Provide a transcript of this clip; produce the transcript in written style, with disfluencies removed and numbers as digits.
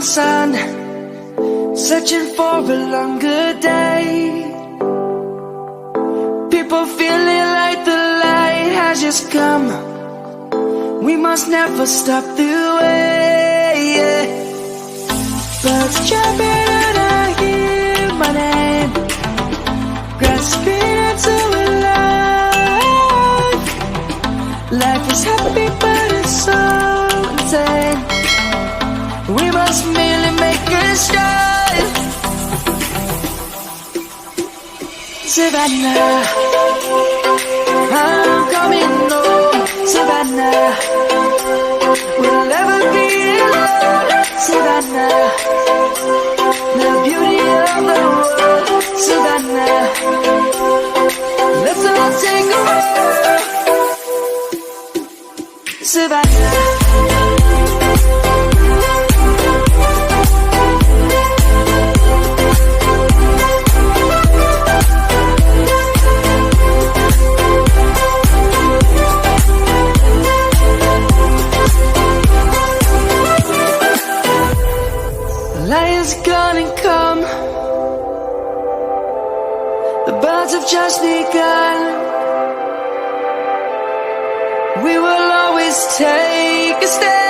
sun, searching for a longer day. People feeling like the light has just come. We must never stop the way. Birds jumping and I hear my name, grasping into a life. Life is happy but it's so insane. We must merely make a start. Savannah, I'm coming home. Savannah, we'll never be alone. Savannah, the beauty of the world. Savannah, let's all take a walk. Savannah. Light is gonna come. The birds have just begun. We will always take a stand.